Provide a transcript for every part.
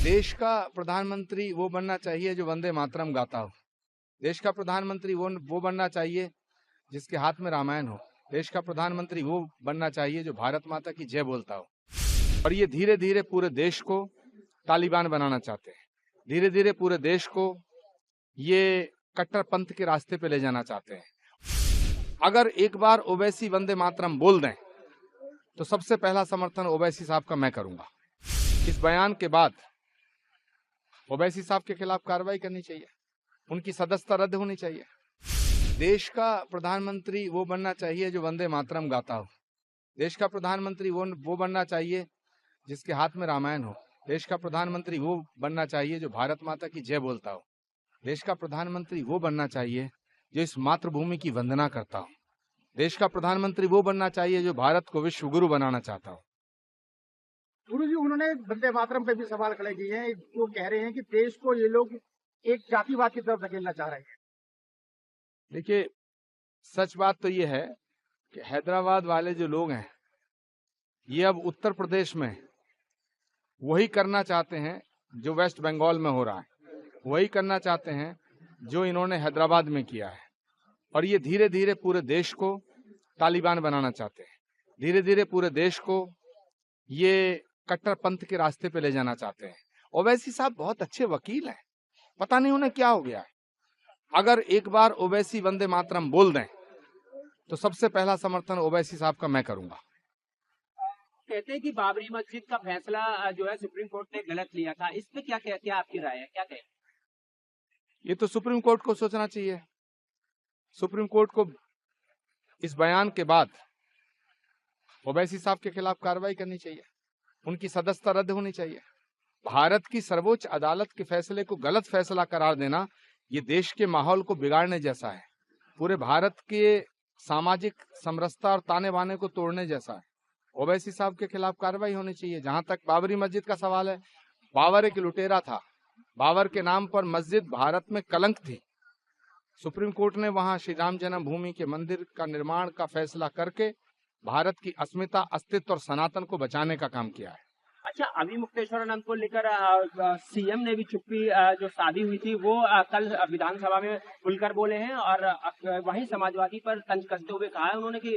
देश का प्रधानमंत्री वो बनना चाहिए जो वंदे मातरम गाता हो। देश का प्रधानमंत्री वो बनना चाहिए जिसके हाथ में रामायण हो। देश का प्रधानमंत्री वो बनना चाहिए जो भारत माता की जय बोलता हो। और ये धीरे धीरे पूरे देश को तालिबान बनाना चाहते हैं। धीरे धीरे पूरे देश को ये कट्टरपंथ के रास्ते पे ले जाना चाहते हैं। अगर एक बार ओवैसी वंदे मातरम बोल दें तो सबसे पहला समर्थन ओवैसी साहब का मैं करूंगा। इस बयान के बाद ओवैसी साहब के खिलाफ कार्रवाई करनी चाहिए, उनकी सदस्यता रद्द होनी चाहिए। देश का प्रधानमंत्री वो बनना चाहिए जो वंदे मातरम गाता हो। देश का प्रधानमंत्री वो बनना चाहिए जिसके हाथ में रामायण हो। देश का प्रधानमंत्री वो बनना चाहिए जो भारत माता की जय बोलता हो। देश का प्रधानमंत्री वो बनना चाहिए जो इस मातृभूमि की वंदना करता हो। देश का प्रधानमंत्री वो बनना चाहिए जो भारत को विश्व गुरु बनाना चाहता हो। गुरु जी, उन्होंने वंदे मातरम पे भी सवाल खड़े किए हैं। वो कह रहे हैं कि देश को ये लोग एक जातिवाद की तरफ धकेलना चाह रहे हैं। देखिए, सच बात तो ये है कि हैदराबाद वाले जो लोग हैं ये अब उत्तर प्रदेश में वही करना चाहते हैं जो वेस्ट बंगाल में हो रहा है, वही करना चाहते हैं जो इन्होंने हैदराबाद में किया है। और ये धीरे धीरे पूरे देश को तालिबान बनाना चाहते हैं। धीरे धीरे पूरे देश को ये कट्टरपंथ के रास्ते पे ले जाना चाहते हैं। ओवैसी साहब बहुत अच्छे वकील हैं, पता नहीं उन्हें क्या हो गया है। अगर एक बार ओवैसी वंदे मातरम बोल दें तो सबसे पहला समर्थन ओवैसी साहब का मैं करूंगा। कहते हैं कि बाबरी मस्जिद का फैसला जो है सुप्रीम कोर्ट ने गलत लिया था, इस पे क्या आपकी राय है, क्या कहें? ये तो सुप्रीम कोर्ट को सोचना चाहिए। सुप्रीम कोर्ट को इस बयान के बाद ओवैसी साहब के खिलाफ कार्रवाई करनी चाहिए, उनकी सदस्यता रद्द होनी चाहिए। भारत की सर्वोच्च अदालत के फैसले को गलत फैसला करार देना ये देश के माहौल को बिगाड़ने जैसा है, पूरे भारत के सामाजिक समरसता और ताने बाने को तोड़ने जैसा है। ओवैसी साहब के खिलाफ कार्रवाई होनी चाहिए। जहां तक बाबरी मस्जिद का सवाल है, बाबर एक लुटेरा था, बाबर के नाम पर मस्जिद भारत में कलंक थी। सुप्रीम कोर्ट ने वहां श्री राम जन्मभूमि के मंदिर का निर्माण का फैसला करके भारत की अस्मिता, अस्तित्व और सनातन को बचाने का काम किया है। अच्छा, अभी मुक्तेश्वरानंद को लेकर सीएम ने भी चुप्पी जो साधी हुई थी वो कल विधानसभा में खुलकर बोले हैं और वहीं समाजवादी पर तंज कसते हुए कहा है उन्होंने कि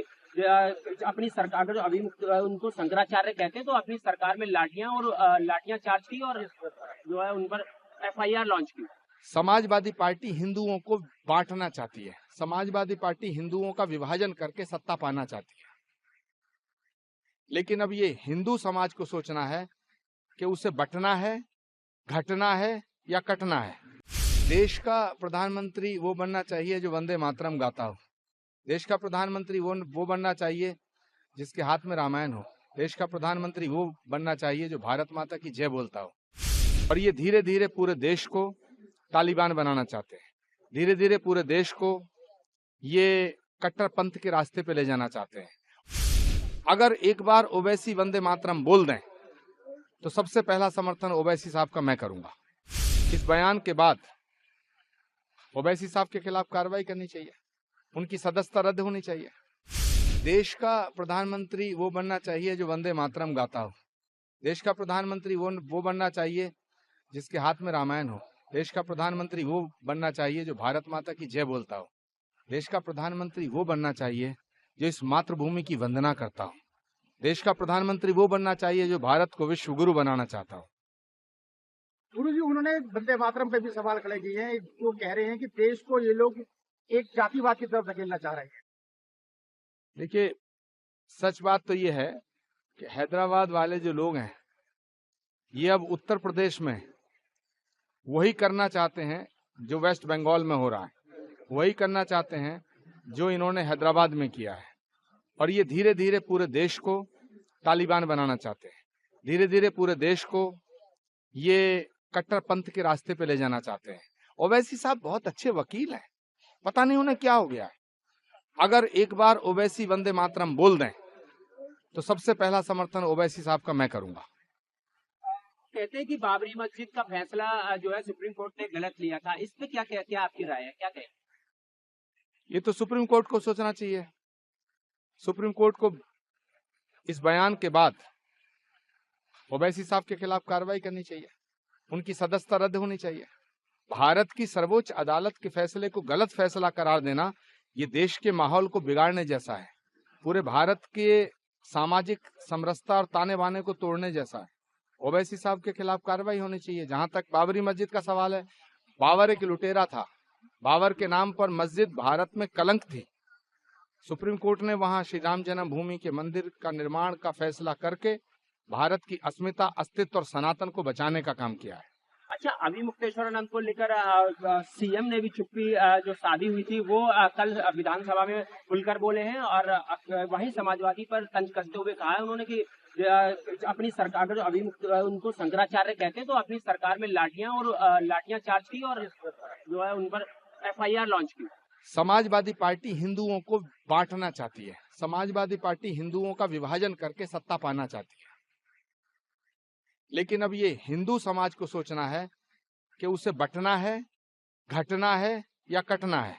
अपनी सरकार, अगर अभी उनको शंकराचार्य कहते हैं, तो अपनी सरकार में लाठियां चार्ज की और जो है उन पर एफआईआर लॉन्च की। समाजवादी पार्टी हिंदुओं को बांटना चाहती है। समाजवादी पार्टी हिंदुओं का विभाजन करके सत्ता पाना चाहती है। लेकिन अब ये हिंदू समाज को सोचना है कि उसे बंटना है, घटना है या कटना है। देश का प्रधानमंत्री वो बनना चाहिए जो वंदे मातरम गाता हो। देश का प्रधानमंत्री वो बनना चाहिए जिसके हाथ में रामायण हो। देश का प्रधानमंत्री वो बनना चाहिए जो भारत माता की जय बोलता हो। और ये धीरे धीरे पूरे देश को तालिबान बनाना चाहते हैं। धीरे धीरे पूरे देश को ये कट्टरपंथ के रास्ते पे ले जाना चाहते हैं। अगर एक बार ओवैसी वंदे मातरम बोल दें तो सबसे पहला समर्थन ओवैसी साहब का मैं करूंगा। इस बयान के बाद ओवैसी साहब के खिलाफ कार्रवाई करनी चाहिए, उनकी सदस्यता रद्द होनी चाहिए। देश का प्रधानमंत्री वो बनना चाहिए जो वंदे मातरम गाता हो। देश का प्रधानमंत्री वो बनना चाहिए जिसके हाथ में रामायण हो। देश का प्रधानमंत्री वो बनना चाहिए जो भारत माता की जय बोलता हो। देश का प्रधानमंत्री वो बनना चाहिए जो इस मातृभूमि की वंदना करता हो। देश का प्रधानमंत्री वो बनना चाहिए जो भारत को विश्व गुरु बनाना चाहता हो। गुरु जी, उन्होंने वंदे मातरम पे भी सवाल खड़े किए हैं। वो कह रहे हैं कि देश को ये लोग एक जातिवाद की तरफ धकेलना चाह रहे हैं। देखिए, सच बात तो ये है कि हैदराबाद वाले जो लोग हैं ये अब उत्तर प्रदेश में वही करना चाहते हैं जो वेस्ट बंगाल में हो रहा है, वही करना चाहते हैं जो इन्होंने हैदराबाद में किया है। और ये धीरे धीरे पूरे देश को तालिबान बनाना चाहते हैं। धीरे धीरे पूरे देश को ये कट्टरपंथ के रास्ते पे ले जाना चाहते हैं। ओवैसी साहब बहुत अच्छे वकील हैं, पता नहीं उन्हें क्या हो गया है। अगर एक बार ओवैसी वंदे मातरम बोल दें तो सबसे पहला समर्थन ओवैसी साहब का मैं करूंगा। कहते हैं कि बाबरी मस्जिद का फैसला जो है सुप्रीम कोर्ट ने गलत लिया था, इस पे क्या आपकी राय है, क्या कहें? ये तो सुप्रीम कोर्ट को सोचना चाहिए। सुप्रीम कोर्ट को इस बयान के बाद ओवैसी साहब के खिलाफ कार्रवाई करनी चाहिए, उनकी सदस्यता रद्द होनी चाहिए। भारत की सर्वोच्च अदालत के फैसले को गलत फैसला करार देना ये देश के माहौल को बिगाड़ने जैसा है, पूरे भारत के सामाजिक समरसता और ताने बाने को तोड़ने जैसा है। ओवैसी साहब के खिलाफ कार्रवाई होनी चाहिए। जहां तक बाबरी मस्जिद का सवाल है, बाबर एक लुटेरा था, बाबर के नाम पर मस्जिद भारत में कलंक थी। सुप्रीम कोर्ट ने वहां श्री राम जन्मभूमि के मंदिर का निर्माण का फैसला करके भारत की अस्मिता, अस्तित्व और सनातन को बचाने का काम किया है। अच्छा, अभी मुक्तेश्वरानंद को लेकर सीएम ने भी चुप्पी जो शादी हुई थी वो कल विधानसभा में खुलकर बोले हैं और वहीं समाजवादी पर तंज कसते हुए कहा है उन्होंने कि अपनी सरकार का जो अभी उनको शंकराचार्य कहते हैं तो अपनी सरकार में लाठियां चार्ज की और जो है उन पर एफआईआर लॉन्च की। समाजवादी पार्टी हिंदुओं को बांटना चाहती है, समाजवादी पार्टी हिंदुओं का विभाजन करके सत्ता पाना चाहती है। लेकिन अब ये हिंदू समाज को सोचना है कि उसे बंटना है, घटना है या कटना है।